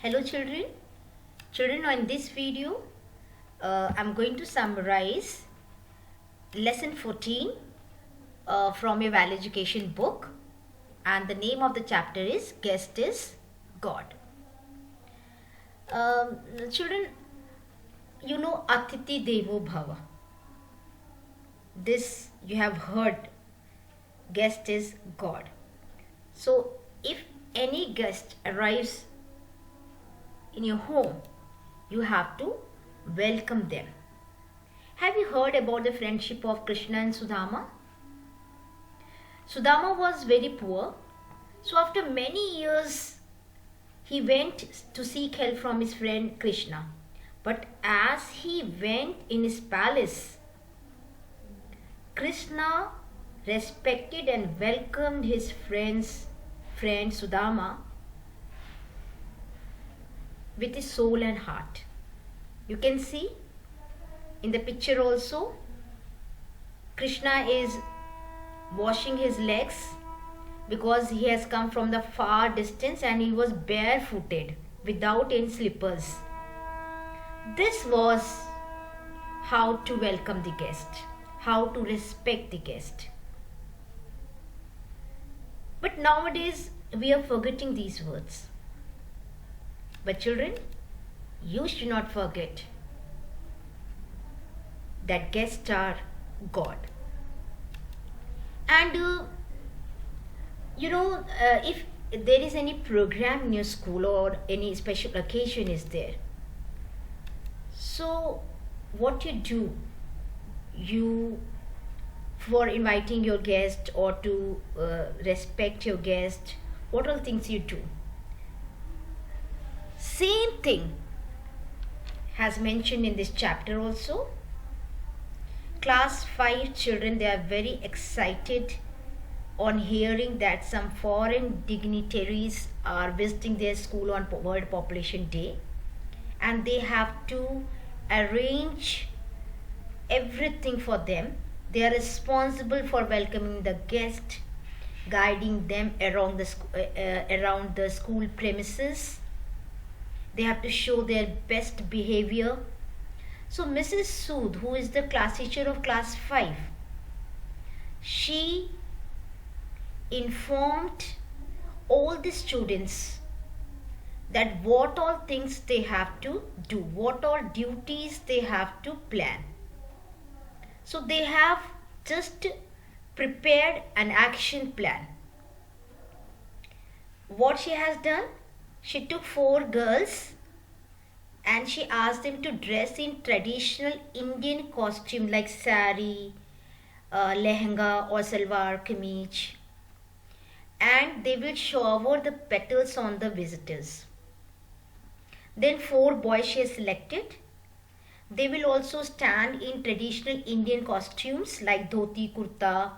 Hello children. Children, in this video, I'm going to summarize lesson 14 from a Value Education book, and the name of the chapter is Guest is God. Children, you know Atiti Devo Bhava. This you have heard, guest is God. So if any guest arrives in your home, you have to welcome them. Have you heard about the friendship of Krishna and Sudama? Sudama was very poor, so after many years he went to seek help from his friend Krishna. But as he went in his palace, Krishna respected and welcomed his friend Sudama with his soul and heart. You can see in the picture also, Krishna is washing his legs because he has come from the far distance and he was barefooted without any slippers. This was how to welcome the guest, how to respect the guest. But nowadays we are forgetting these words. But children, you should not forget that guests are God. And if there is any program in your school or any special occasion is there, so what you do, you for inviting your guest or to respect your guest, what all things you do? Same thing has mentioned in this chapter also. Class 5 children, they are very excited on hearing that some foreign dignitaries are visiting their school on World Population Day, and they have to arrange everything for them. They are responsible for welcoming the guest, guiding them around the school premises. They have to show their best behavior. So Mrs. Sood, who is the class teacher of class 5, she informed all the students that what all things they have to do, what all duties they have to plan. So they have just prepared an action plan. What she has done? She took 4 girls and she asked them to dress in traditional Indian costume like sari, lehenga or salwar kameez, and they will shower the petals on the visitors. Then 4 boys she has selected. They will also stand in traditional Indian costumes like dhoti kurta,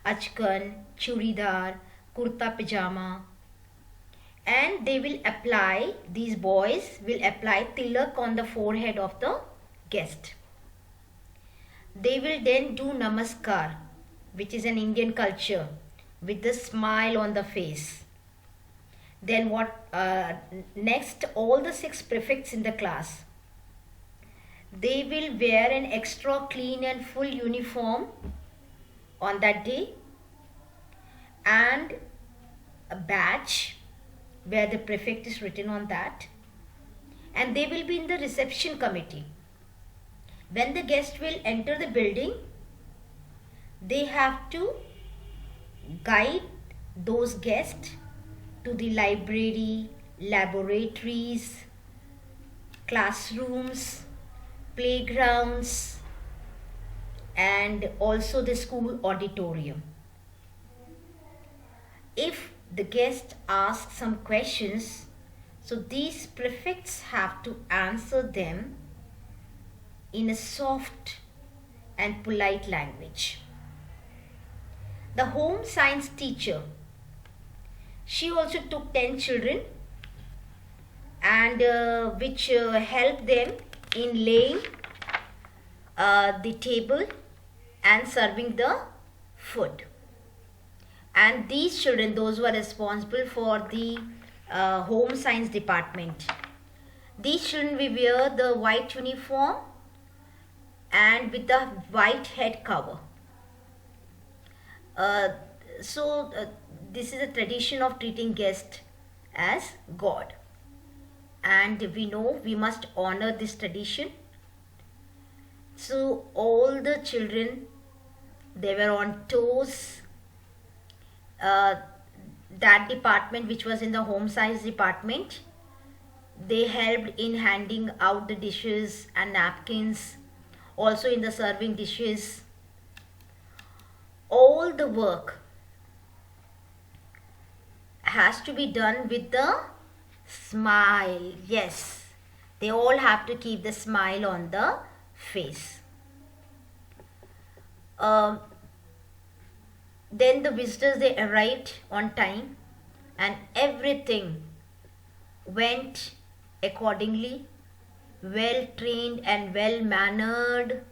achkan, churidar, kurta pajama. And they will apply, these boys will apply tilak on the forehead of the guest. They will then do namaskar, which is an Indian culture, with the smile on the face. Then next, all the 6 prefects in the class, they will wear an extra clean and full uniform on that day and a badge where the prefect is written on that, and they will be in the reception committee. When the guest will enter the building, they have to guide those guests to the library, laboratories, classrooms, playgrounds, and also the school auditorium. If the guest asks some questions, so these prefects have to answer them in a soft and polite language. The home science teacher, she also took 10 children and which helped them in laying the table and serving the food. And these children, those who are responsible for the home science department, These children will wear the white uniform and with the white head cover. Uh, so this is a tradition of treating guests as God, and we know we must honor this tradition. So all the children, they were on toes. That department, which was in the home science department, they helped in handing out the dishes and napkins, also in the serving dishes. All the work has to be done with the smile. Yes, they all have to keep the smile on the face. Then the visitors, they arrived on time and everything went accordingly, well trained and well mannered.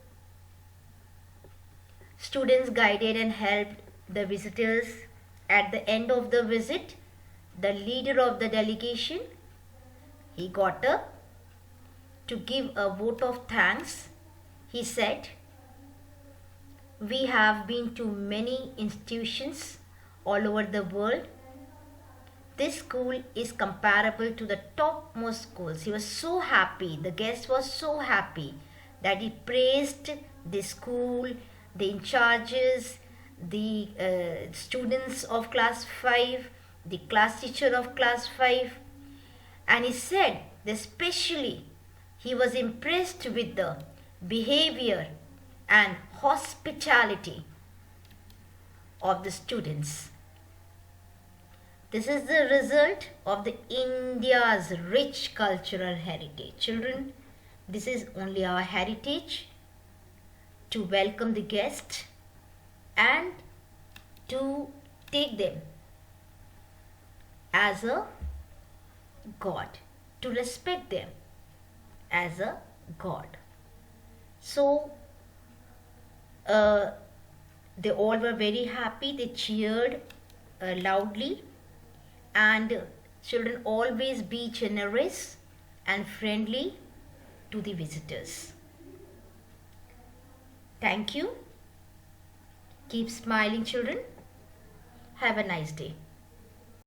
Students guided and helped the visitors. At the end of the visit, the leader of the delegation, he got up to give a vote of thanks. He said, "We have been to many institutions all over the world. This school is comparable to the topmost schools." He was so happy. The guest was so happy that he praised the school, the in charges, the students of class 5, the class teacher of class 5. And he said, especially, he was impressed with the behavior and hospitality of the students. This is the result of the India's rich cultural heritage. Children, this is only our heritage, to welcome the guest and to take them as a God, to respect them as a God. So they all were very happy. They cheered loudly. And children, always be generous and friendly to the visitors. Thank you. Keep smiling, children. Have a nice day.